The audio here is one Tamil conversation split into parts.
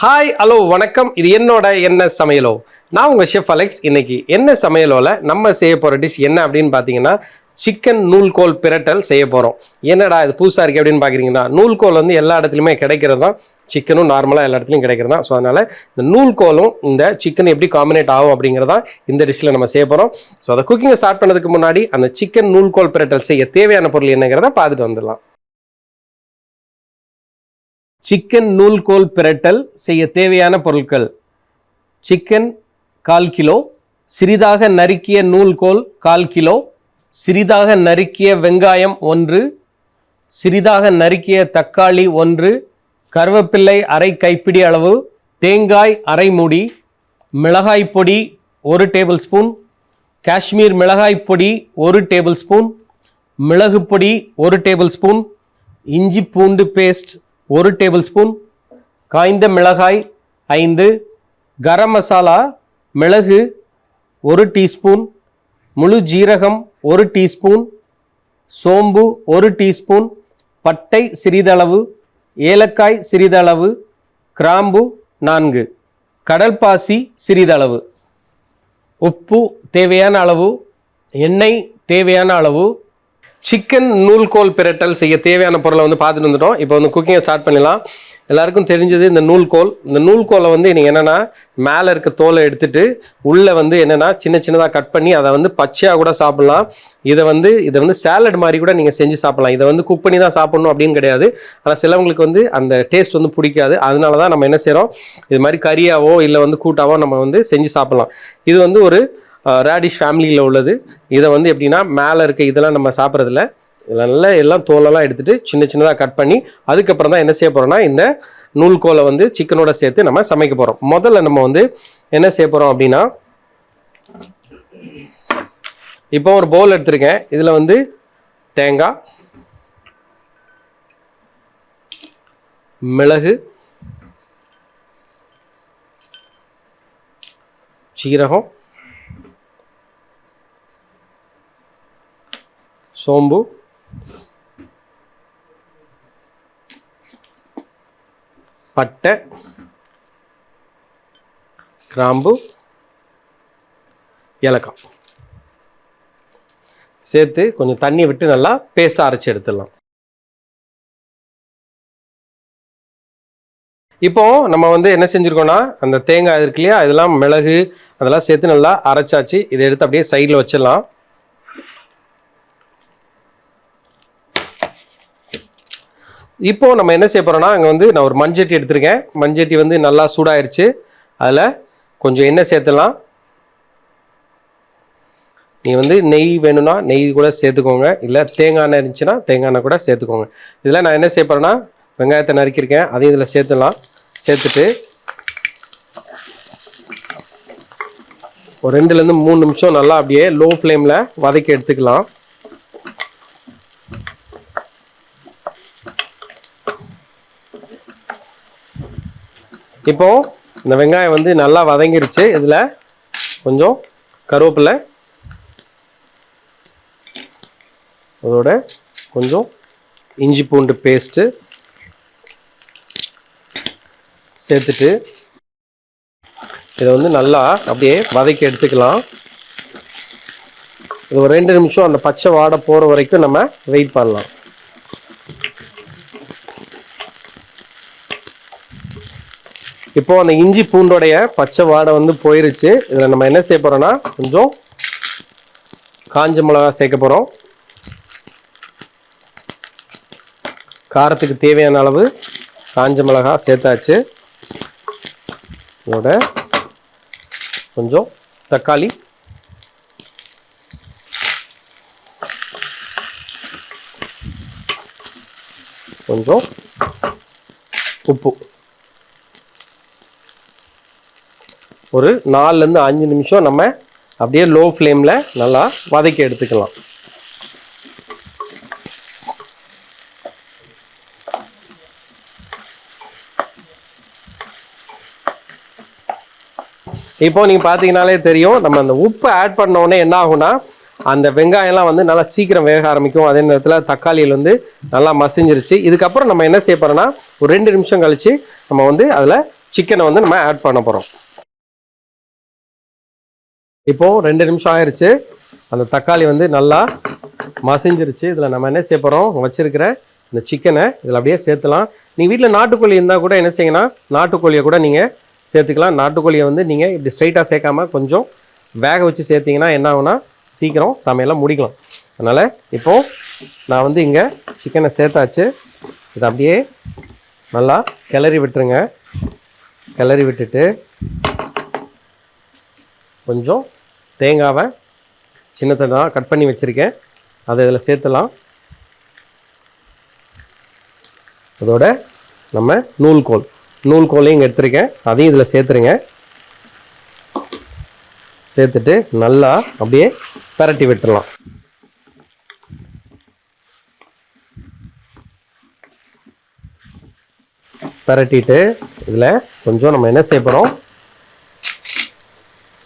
ஹாய் ஹலோ வணக்கம். இது என்னோட என்ன சமையலோ. நான் உங்கள் ஷெஃப் அலெக்ஸ். இன்னைக்கு என்ன சமையலோல நம்ம செய்ய போகிற டிஷ் என்ன அப்படின்னு பார்த்தீங்கன்னா சிக்கன் நூல்கோல் பிரட்டல் செய்ய போகிறோம். என்னடா இது புதுசாக இருக்குது அப்படின்னு பார்க்குறீங்கன்னா, நூல்கோல் வந்து எல்லா இடத்துலையுமே கிடைக்கிறது தான். சிக்கனும் நார்மலாக எல்லா இடத்துலையும் கிடைக்கிறது தான். ஸோ அதனால் இந்த நூல்கோலும் இந்த சிக்கன் எப்படி காம்பினேட் ஆகும் அப்படிங்கிறதான் இந்த டிஷ்ஷில் நம்ம செய்ய போகிறோம். ஸோ அதை குக்கிங்கை ஸ்டார்ட் பண்ணதுக்கு முன்னாடி அந்த சிக்கன் நூல்கோல் பிரட்டல் செய்ய தேவையான பொருள் என்னங்கிறத பார்த்துட்டு வந்துடலாம். சிக்கன் நூல்கோல் பிரட்டல் செய்ய தேவையான பொருட்கள்: சிக்கன் 1/4 கிலோ, சிறிதாக நறுக்கிய நூல்கோல் 1/4 கிலோ, சிறிதாக நறுக்கிய வெங்காயம் 1, சிறிதாக நறுக்கிய தக்காளி 1, கருவேப்பிள்ளை அரை கைப்பிடி அளவு, தேங்காய் அரை மூடி, மிளகாய் பொடி 1 டேபிள் ஸ்பூன், காஷ்மீர் மிளகாய் பொடி 1 டேபிள் ஸ்பூன், மிளகு பொடி 1 டேபிள் ஸ்பூன், இஞ்சி பூண்டு பேஸ்ட் 1 டேபிள் ஸ்பூன், காய்ந்த மிளகாய் 5, கரம் மசாலா மிளகு 1 டீஸ்பூன், முழு ஜீரகம் 1 டீஸ்பூன், சோம்பு 1 டீஸ்பூன், பட்டை சிறிதளவு, ஏலக்காய் சிறிதளவு, கிராம்பு 4, கடல்பாசி சிறிதளவு, உப்பு தேவையான அளவு, எண்ணெய் தேவையான அளவு. சிக்கன் நூல்கோல் பிரட்டல் செய்ய தேவையான பொருளை வந்து பார்த்துட்டு வந்துட்டோம். இப்போ வந்து குக்கிங்கை ஸ்டார்ட் பண்ணலாம். எல்லாருக்கும் தெரிஞ்சது இந்த நூல்கோல். இந்த நூல்கோலை வந்து நீங்கள் என்னென்னா மேலே இருக்க தோலை எடுத்துட்டு உள்ளே வந்து என்னென்னா சின்னதாக கட் பண்ணி அதை வந்து பச்சையாக கூட சாப்பிட்லாம். இதை வந்து சேலட் மாதிரி கூட நீங்கள் செஞ்சு சாப்பிட்லாம். இதை வந்து குக் பண்ணி தான் சாப்பிட்ணும் அப்படின்னு கிடையாது. ஆனால் சிலவங்களுக்கு வந்து அந்த டேஸ்ட் வந்து பிடிக்காது. அதனால தான் நம்ம என்ன செய்கிறோம், இது மாதிரி கறியாவோ இல்லை வந்து கூட்டாவோ நம்ம வந்து செஞ்சு சாப்பிட்லாம். இது வந்து ஒரு ரேடிஷ் ஃபேமிலியில் உள்ளது. இதை வந்து எப்படின்னா மேலே இருக்க இதெல்லாம் நம்ம சாப்பிட்றதில்ல. இதில் நல்லா எல்லாம் தோலெல்லாம் எடுத்துகிட்டு சின்னதாக கட் பண்ணி அதுக்கப்புறம் தான் என்ன செய்ய போகிறோம்னா இந்த நூல்கோலை வந்து சிக்கனோட சேர்த்து நம்ம சமைக்க போகிறோம். முதல்ல நம்ம வந்து என்ன செய்ய போகிறோம் அப்படின்னா, இப்போ ஒரு பவுல் எடுத்திருக்கேன். இதில் வந்து தேங்காய், மிளகு, சீரகம், சோம்பு, பட்டை, கிராம்பு, ஏலக்காய் சேர்த்து கொஞ்சம் தண்ணி விட்டு நல்லா பேஸ்ட்டாக அரைச்சி எடுத்துடலாம். இப்போ நம்ம வந்து என்ன செஞ்சுருக்கோம்னா அந்த தேங்காய் இருக்கு இல்லையா, இதெல்லாம் மிளகு அதெல்லாம் சேர்த்து நல்லா அரைச்சாச்சு. இதை எடுத்து அப்படியே சைடில் வச்சிடலாம். இப்போ நம்ம என்ன செய்ய போகிறோம்னா, அங்கே வந்து நான் ஒரு மண்சட்டி எடுத்திருக்கேன். மண்சட்டி வந்து நல்லா சூடாயிருச்சு. அதில் கொஞ்சம் எண்ணெய் சேர்த்துலாம். நீ வந்து நெய் வேணும்னா நெய் கூட சேர்த்துக்கோங்க, இல்லை தேங்காய் எண்ணெய் இருந்துச்சுன்னா தேங்காய் எண்ணெய் கூட சேர்த்துக்கோங்க. இதில் நான் என்ன செய்ய போகிறேன்னா வெங்காயத்தை நறுக்கியிருக்கேன், அதையும் இதில் சேர்த்துலாம். சேர்த்துட்டு ஒரு 2லேருந்து 3 நிமிஷம் நல்லா அப்படியே லோ ஃப்ளேமில் வதக்கி எடுத்துக்கலாம். இப்போ இந்த வெங்காயம் வந்து நல்லா வதங்கிருச்சு. இதில் கொஞ்சம் கருவேப்பிலை, அதோட கொஞ்சம் இஞ்சி பூண்டு பேஸ்ட்டு சேர்த்துட்டு இதை வந்து நல்லா அப்படியே வதக்கி எடுத்துக்கலாம். இது ஒரு 2 நிமிஷம் அந்த பச்சை வாடை போகிற வரைக்கும் நம்ம வெயிட் பண்ணலாம். இப்போ அந்த இஞ்சி பூண்டோடைய பச்சை வாடை வந்து போயிருச்சு. இதில் நம்ம என்ன செய்ய போகிறோம்னா கொஞ்சம் காஞ்ச மிளகா சேர்க்க போகிறோம். காரத்துக்கு தேவையான அளவு காஞ்ச மிளகா சேர்த்தாச்சு. இதோட கொஞ்சம் தக்காளி, கொஞ்சம் உப்பு, ஒரு 4லேருந்து 5 நிமிஷம் நம்ம அப்படியே லோ ஃப்ளேமில் நல்லா வதக்கி எடுத்துக்கலாம். இப்போ நீங்கள் பார்த்தீங்கன்னாலே தெரியும், நம்ம அந்த உப்பு ஆட் பண்ண உடனே என்ன ஆகும்னா அந்த வெங்காயம்லாம் வந்து நல்லா சீக்கிரம் வேக ஆரம்பிக்கும். அதே நேரத்தில் தக்காளியில் வந்து நல்லா மசிஞ்சிருச்சு. இதுக்கப்புறம் நம்ம என்ன செய்ய போகிறோம்னா ஒரு 2 நிமிஷம் கழித்து நம்ம வந்து அதில் சிக்கனை வந்து நம்ம ஆட் பண்ண போகிறோம். இப்போது 2 நிமிஷம் ஆயிடுச்சு. அந்த தக்காளி வந்து நல்லா மசிஞ்சிருச்சு. இதில் நம்ம என்ன செய்ய போகிறோம், வச்சுருக்கிற இந்த சிக்கனை இதில் அப்படியே சேர்த்துலாம். நீங்கள் வீட்டில் நாட்டுக்கோழி இருந்தால் கூட என்ன செய்யுங்கன்னா நாட்டுக்கோழியை கூட நீங்கள் சேர்த்துக்கலாம். நாட்டுக்கோழியை வந்து நீங்கள் இப்படி ஸ்ட்ரைட்டாக சேர்க்காம கொஞ்சம் வேக வச்சு சேர்த்திங்கன்னா என்ன ஆகுனா சீக்கிரம் சமையலாம் முடிக்கலாம். அதனால் இப்போது நான் வந்து இங்கே சிக்கனை சேர்த்தாச்சு. இதை அப்படியே நல்லா கிளறி விட்டுருங்க. கிளறி விட்டுட்டு கொஞ்சம் தேங்காவை சின்னதாக கட் பண்ணி வச்சுருக்கேன், அதை இதில் சேர்த்துலாம். அதோட நம்ம நூல்கோலையும் இங்கே எடுத்துருக்கேன், அதையும் இதில் சேர்த்துருங்க. சேர்த்துட்டு நல்லா அப்படியே பரட்டி விட்டுடலாம். பரட்டிட்டு இதில் கொஞ்சம் நம்ம என்ன செய்ய போகிறோம்,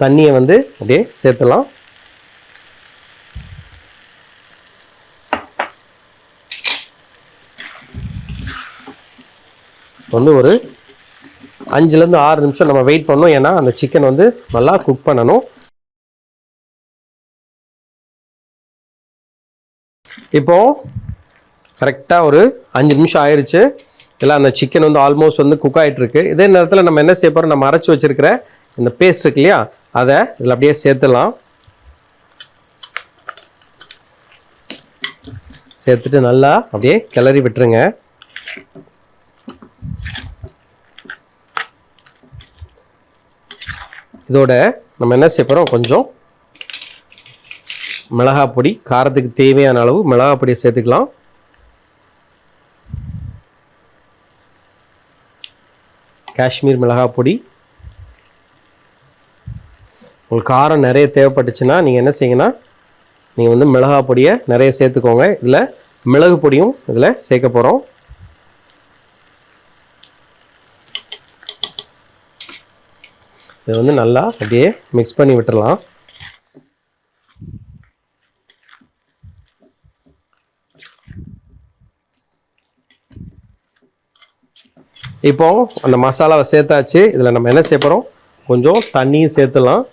தண்ணியை வந்து அப்படியே சேர்த்துலாம். வந்து ஒரு 5லேருந்து 6 நிமிஷம் நம்ம வெயிட் பண்ணணும். ஏன்னா அந்த சிக்கன் வந்து நல்லா குக் பண்ணணும். இப்போ கரெக்டாக ஒரு 5 நிமிஷம் ஆயிடுச்சு. இல்லை அந்த சிக்கன் வந்து ஆல்மோஸ்ட் வந்து குக் ஆகிட்டுருக்கு. இதே நேரத்தில் நம்ம என்ன செய்ய போகிறோம், நம்ம அரைச்சி வச்சுருக்கிற இந்த பேஸ்ட் இருக்கு இல்லையா, அதை இதில் அப்படியே சேர்த்துலாம். சேர்த்துட்டு நல்லா அப்படியே கிளறி விட்டுருங்க. இதோட நம்ம என்ன செய்ய போகிறோம், கொஞ்சம் மிளகாய் பொடி, காரத்துக்கு தேவையான அளவு மிளகாய் பொடியை சேர்த்துக்கலாம். காஷ்மீர் மிளகாய் பொடி. உங்களுக்கு காரம் நிறைய தேவைப்பட்டுச்சுன்னா நீங்கள் என்ன செய்யுங்கன்னா நீங்கள் வந்து மிளகாய் பொடியை நிறைய சேர்த்துக்கோங்க. இதில் மிளகு பொடியும் இதில் சேர்க்க போகிறோம். இதை வந்து நல்லா அப்படியே மிக்ஸ் பண்ணி விட்டுறலாம். இப்போ அந்த மசாலாவை சேர்த்தாச்சு. இதில் நம்ம என்ன செய்ய போகிறோம், கொஞ்சம் தண்ணியும் சேர்த்துலாம்.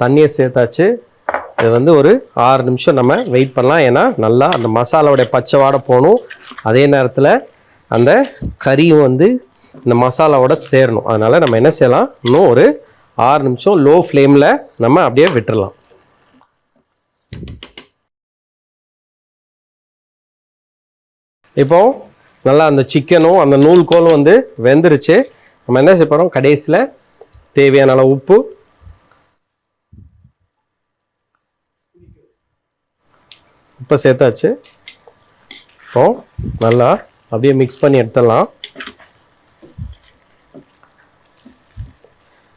தண்ணியை சேர்த்தாச்சு. இது வந்து ஒரு 6 நிமிஷம் நம்ம வெயிட் பண்ணலாம். ஏன்னா நல்லா அந்த மசாலாவோடைய பச்சை வாடை போகணும். அதே நேரத்தில் அந்த கறியும் வந்து இந்த மசாலாவோட சேரணும். அதனால் நம்ம என்ன செய்யலாம், இன்னும் ஒரு 6 நிமிஷம் லோ ஃப்ளேமில் நம்ம அப்படியே விட்டுடலாம். இப்போ நல்லா அந்த சிக்கனும் அந்த நூல்கோலும் வந்து வெந்துருச்சு. நம்ம என்ன செய்ய போகிறோம், கடைசியில் தேவையான அளவு உப்பு சேர்த்தாச்சு. இப்போ நல்லா அப்படியே மிக்ஸ் பண்ணி எடுத்துடலாம்.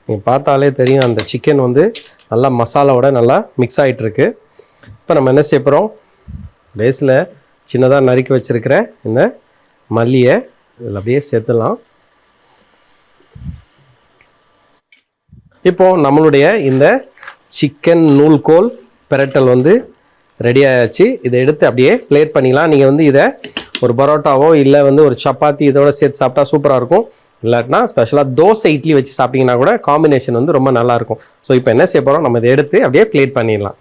நீங்கள் பார்த்தாலே தெரியும் அந்த சிக்கன் வந்து நல்லா மசாலாவோட நல்லா மிக்ஸ் ஆகிட்டுருக்கு. இப்போ நம்ம என்ன செய்ய போகிறோம், பேஸில் சின்னதாக நறுக்கி வச்சுருக்கிற இந்த மல்லியை இதில் அப்படியே சேர்த்துடலாம். இப்போது நம்மளுடைய இந்த சிக்கன் நூல்கோல் பிரட்டல் வந்து ரெடி ஆயாச்சு. இதை எடுத்து அப்படியே பிளேட் பண்ணிக்கலாம். நீங்கள் வந்து இதை ஒரு பரோட்டாவோ இல்லை வந்து ஒரு சப்பாத்தி இதோட சேர்த்து சாப்பிட்டா சூப்பராக இருக்கும். இல்லாட்டினா ஸ்பெஷலாக தோசை இட்லி வச்சு சாப்பிட்டிங்கன்னா கூட காம்பினேஷன் வந்து ரொம்ப நல்லாயிருக்கும். ஸோ இப்போ என்ன செய்ய போகிறோம், நம்ம இதை எடுத்து அப்படியே பிளேட் பண்ணிடலாம்.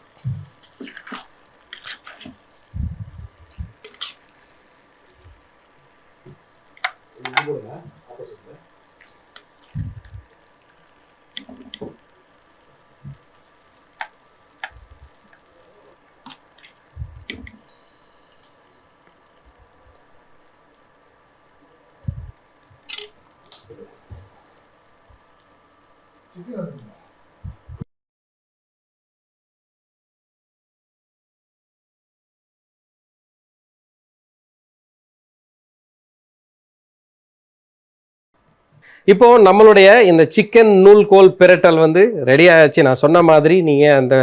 இப்போ நம்மளுடைய இந்த சிக்கன் நூல்கோல் பிரட்டல் வந்து ரெடி ஆயாச்சு. நான் சொன்ன மாதிரி நீங்கள் அந்த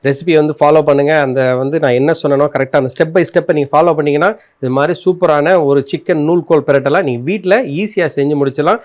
ரெசிபி வந்து ஃபாலோ பண்ணுங்கள். அந்த வந்து நான் என்ன சொன்னனோ கரெக்டாக அந்த ஸ்டெப் பை ஸ்டெப்பை நீங்கள் ஃபாலோ பண்ணிங்கன்னா இது மாதிரி சூப்பரான ஒரு சிக்கன் நூல்கோல் பிரட்டலாக நீங்கள் வீட்டில் ஈஸியாக செஞ்சு முடிச்சிடலாம்.